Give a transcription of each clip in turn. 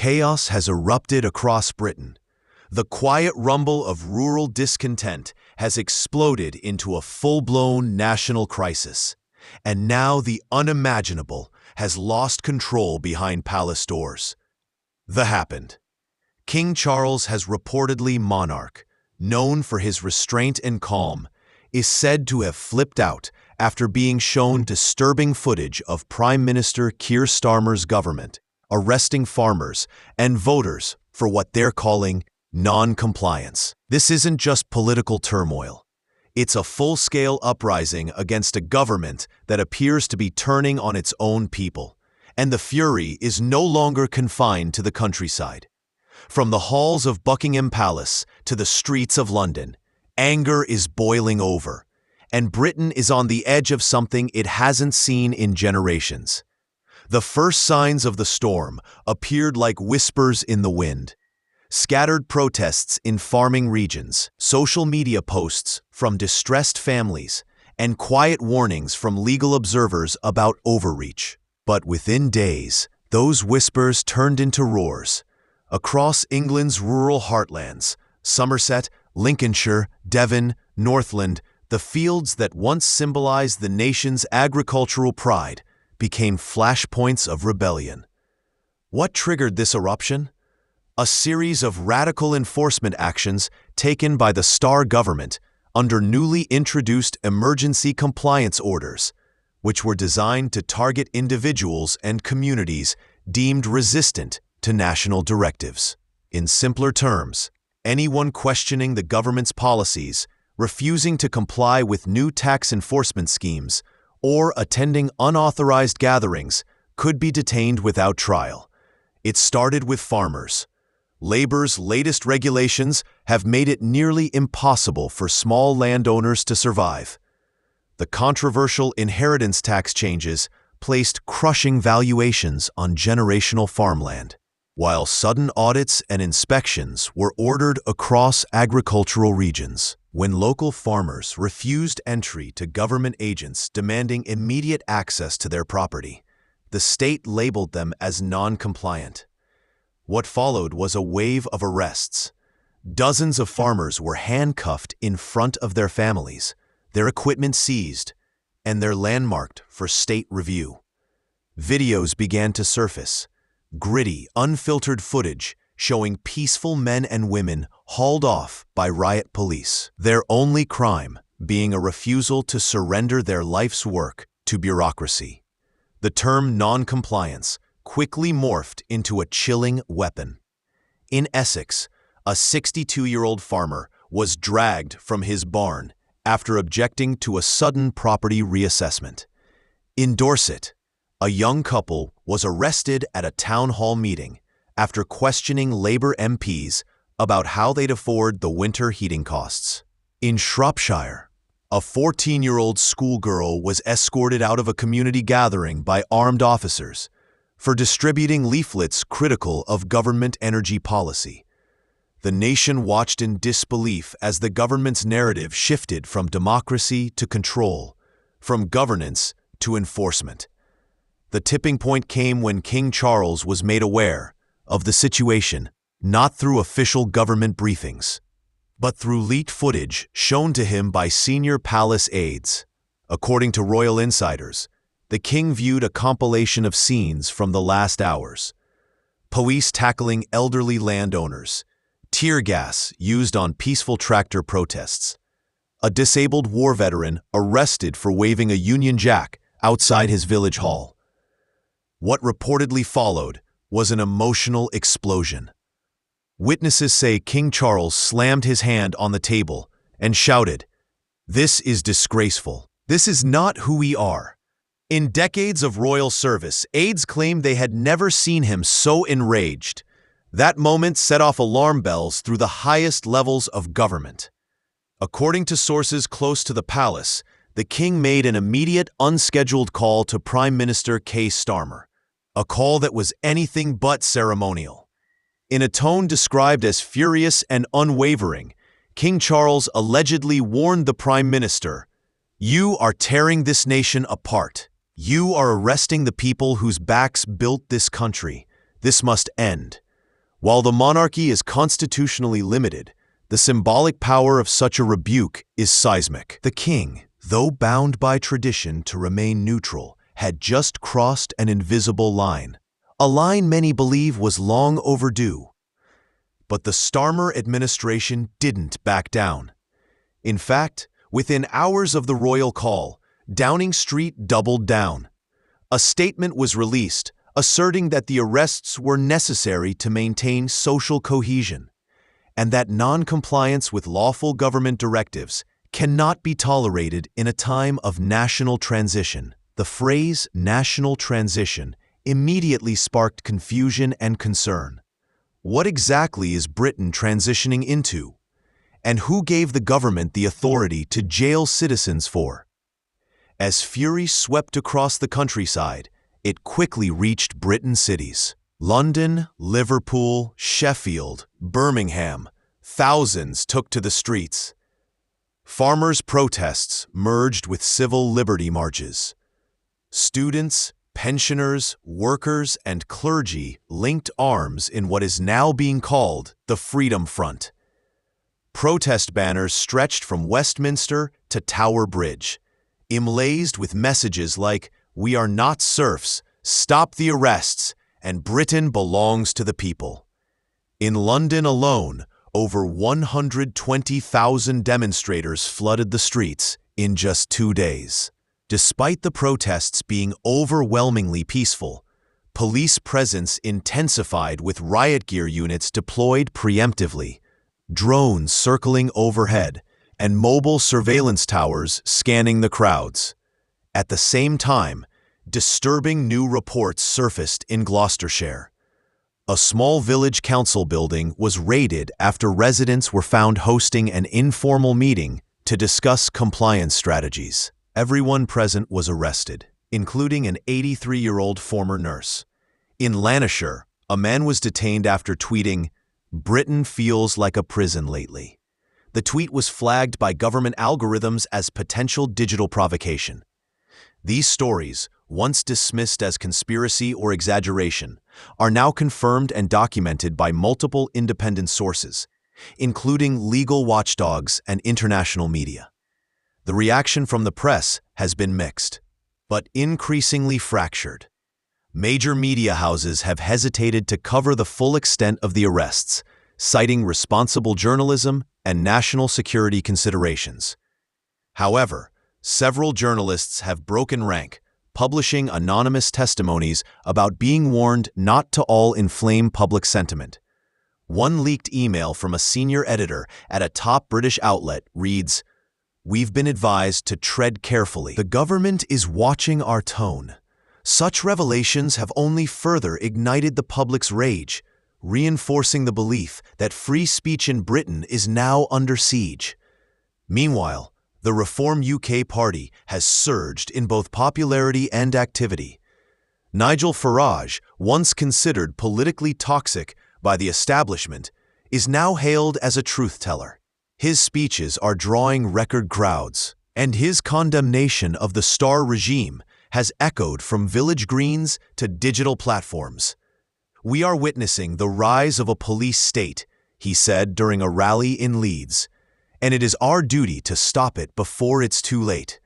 Chaos has erupted across Britain. The quiet rumble of rural discontent has exploded into a full-blown national crisis. And now the unimaginable has lost control behind palace doors. The happened. King Charles has reportedly monarch, known for his restraint and calm, is said to have flipped out after being shown disturbing footage of Prime Minister Keir Starmer's government arresting farmers and voters for what they're calling non-compliance. This isn't just political turmoil. It's a full-scale uprising against a government that appears to be turning on its own people, and the fury is no longer confined to the countryside. From the halls of Buckingham Palace to the streets of London, anger is boiling over, and Britain is on the edge of something it hasn't seen in generations. The first signs of the storm appeared like whispers in the wind. Scattered protests in farming regions, social media posts from distressed families, and quiet warnings from legal observers about overreach. But within days, those whispers turned into roars. Across England's rural heartlands, Somerset, Lincolnshire, Devon, Northland, the fields that once symbolized the nation's agricultural pride became flashpoints of rebellion. What triggered this eruption? A series of radical enforcement actions taken by the Starr government under newly introduced emergency compliance orders, which were designed to target individuals and communities deemed resistant to national directives. In simpler terms, anyone questioning the government's policies, refusing to comply with new tax enforcement schemes, or attending unauthorized gatherings could be detained without trial. It started with farmers. Labor's latest regulations have made it nearly impossible for small landowners to survive. The controversial inheritance tax changes placed crushing valuations on generational farmland, while sudden audits and inspections were ordered across agricultural regions. When local farmers refused entry to government agents demanding immediate access to their property, the state labeled them as non-compliant. What followed was a wave of arrests. Dozens of farmers were handcuffed in front of their families, their equipment seized, and their land marked for state review. Videos began to surface, gritty, unfiltered footage showing peaceful men and women hauled off by riot police, their only crime being a refusal to surrender their life's work to bureaucracy. The term non-compliance quickly morphed into a chilling weapon. In Essex, a 62-year-old farmer was dragged from his barn after objecting to a sudden property reassessment. In Dorset, a young couple was arrested at a town hall meeting after questioning Labour MPs about how they'd afford the winter heating costs. In Shropshire, a 14-year-old schoolgirl was escorted out of a community gathering by armed officers for distributing leaflets critical of government energy policy. The nation watched in disbelief as the government's narrative shifted from democracy to control, from governance to enforcement. The tipping point came when King Charles was made aware of the situation, not through official government briefings, but through leaked footage shown to him by senior palace aides. According to royal insiders, the king viewed a compilation of scenes from the last hours: police tackling elderly landowners, tear gas used on peaceful tractor protests, a disabled war veteran arrested for waving a Union Jack outside his village hall. What reportedly followed was an emotional explosion. Witnesses say King Charles slammed his hand on the table and shouted, "This is disgraceful. This is not who we are." In decades of royal service, aides claimed they had never seen him so enraged. That moment set off alarm bells through the highest levels of government. According to sources close to the palace, the king made an immediate, unscheduled call to Prime Minister Keir Starmer, a call that was anything but ceremonial. In a tone described as furious and unwavering, King Charles allegedly warned the Prime Minister, "You are tearing this nation apart. You are arresting the people whose backs built this country. This must end." While the monarchy is constitutionally limited, the symbolic power of such a rebuke is seismic. The king, though bound by tradition to remain neutral, had just crossed an invisible line, a line many believe was long overdue. But the Starmer administration didn't back down. In fact, within hours of the royal call, Downing Street doubled down. A statement was released asserting that the arrests were necessary to maintain social cohesion, and that non-compliance with lawful government directives cannot be tolerated in a time of national transition. The phrase national transition immediately sparked confusion and concern. What exactly is Britain transitioning into? And who gave the government the authority to jail citizens for? As fury swept across the countryside, it quickly reached Britain's cities. London, Liverpool, Sheffield, Birmingham, thousands took to the streets. Farmers' protests merged with civil liberty marches. Students, pensioners, workers, and clergy linked arms in what is now being called the Freedom Front. Protest banners stretched from Westminster to Tower Bridge, emblazoned with messages like, "We are not serfs, stop the arrests, and Britain belongs to the people." In London alone, over 120,000 demonstrators flooded the streets in just 2 days. Despite the protests being overwhelmingly peaceful, police presence intensified with riot gear units deployed preemptively, drones circling overhead, and mobile surveillance towers scanning the crowds. At the same time, disturbing new reports surfaced in Gloucestershire. A small village council building was raided after residents were found hosting an informal meeting to discuss compliance strategies. Everyone present was arrested, including an 83-year-old former nurse. In Lancashire, a man was detained after tweeting, "Britain feels like a prison lately." The tweet was flagged by government algorithms as potential digital provocation. These stories, once dismissed as conspiracy or exaggeration, are now confirmed and documented by multiple independent sources, including legal watchdogs and international media. The reaction from the press has been mixed, but increasingly fractured. Major media houses have hesitated to cover the full extent of the arrests, citing responsible journalism and national security considerations. However, several journalists have broken rank, publishing anonymous testimonies about being warned not to all inflame public sentiment. One leaked email from a senior editor at a top British outlet reads, "We've been advised to tread carefully. The government is watching our tone." Such revelations have only further ignited the public's rage, reinforcing the belief that free speech in Britain is now under siege. Meanwhile, the Reform UK party has surged in both popularity and activity. Nigel Farage, once considered politically toxic by the establishment, is now hailed as a truth-teller. His speeches are drawing record crowds, and his condemnation of the Star regime has echoed from village greens to digital platforms. "We are witnessing the rise of a police state," he said during a rally in Leeds, "and it is our duty to stop it before it's too late."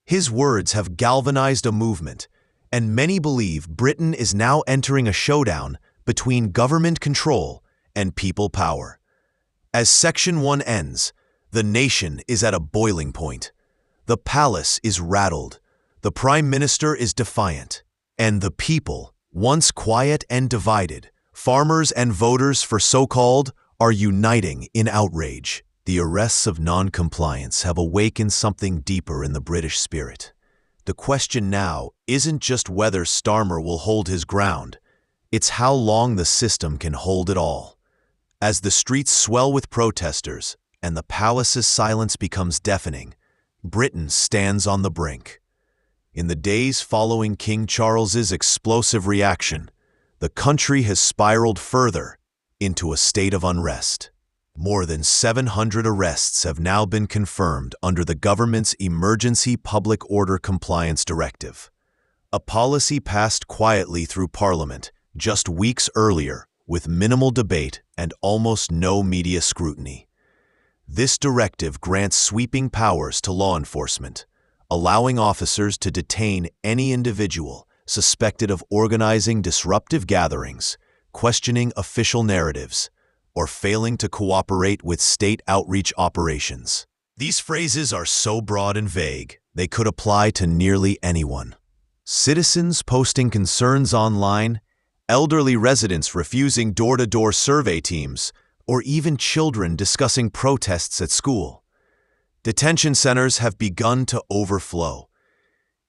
His words have galvanized a movement, and many believe Britain is now entering a showdown between government control and people power. As Section 1 ends, the nation is at a boiling point. The palace is rattled, the Prime Minister is defiant, and the people, once quiet and divided, farmers and voters for so-called, are uniting in outrage. The arrests of non-compliance have awakened something deeper in the British spirit. The question now isn't just whether Starmer will hold his ground, it's how long the system can hold it all. As the streets swell with protesters and the palace's silence becomes deafening, Britain stands on the brink. In the days following King Charles's explosive reaction, the country has spiraled further into a state of unrest. More than 700 arrests have now been confirmed under the government's Emergency Public Order Compliance Directive, a policy passed quietly through Parliament just weeks earlier with minimal debate and almost no media scrutiny. This directive grants sweeping powers to law enforcement, allowing officers to detain any individual suspected of organizing disruptive gatherings, questioning official narratives, or failing to cooperate with state outreach operations. These phrases are so broad and vague, they could apply to nearly anyone. Citizens posting concerns online, elderly residents refusing door-to-door survey teams, or even children discussing protests at school. Detention centers have begun to overflow.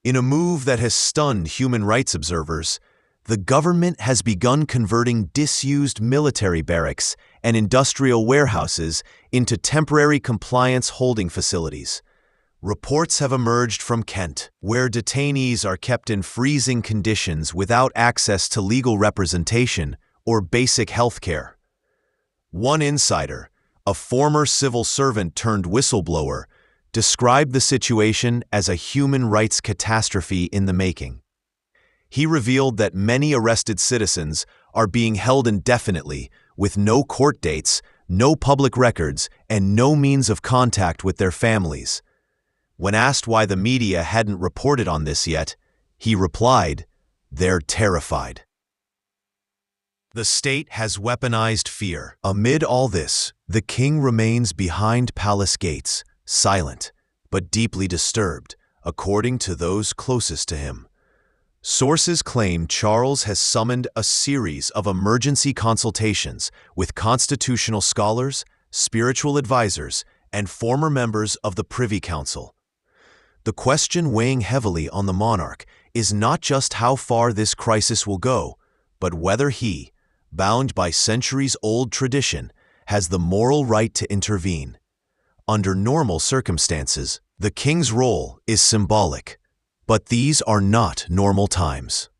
In a move that has stunned human rights observers, the government has begun converting disused military barracks and industrial warehouses into temporary compliance holding facilities. Reports have emerged from Kent, where detainees are kept in freezing conditions without access to legal representation or basic health care. One insider, a former civil servant turned whistleblower, described the situation as a human rights catastrophe in the making. He revealed that many arrested citizens are being held indefinitely with no court dates, no public records, and no means of contact with their families. When asked why the media hadn't reported on this yet, he replied, "They're terrified." The state has weaponized fear. Amid all this, the king remains behind palace gates, silent, but deeply disturbed, according to those closest to him. Sources claim Charles has summoned a series of emergency consultations with constitutional scholars, spiritual advisors, and former members of the Privy Council. The question weighing heavily on the monarch is not just how far this crisis will go, but whether he, bound by centuries-old tradition, has the moral right to intervene. Under normal circumstances, the king's role is symbolic. But these are not normal times.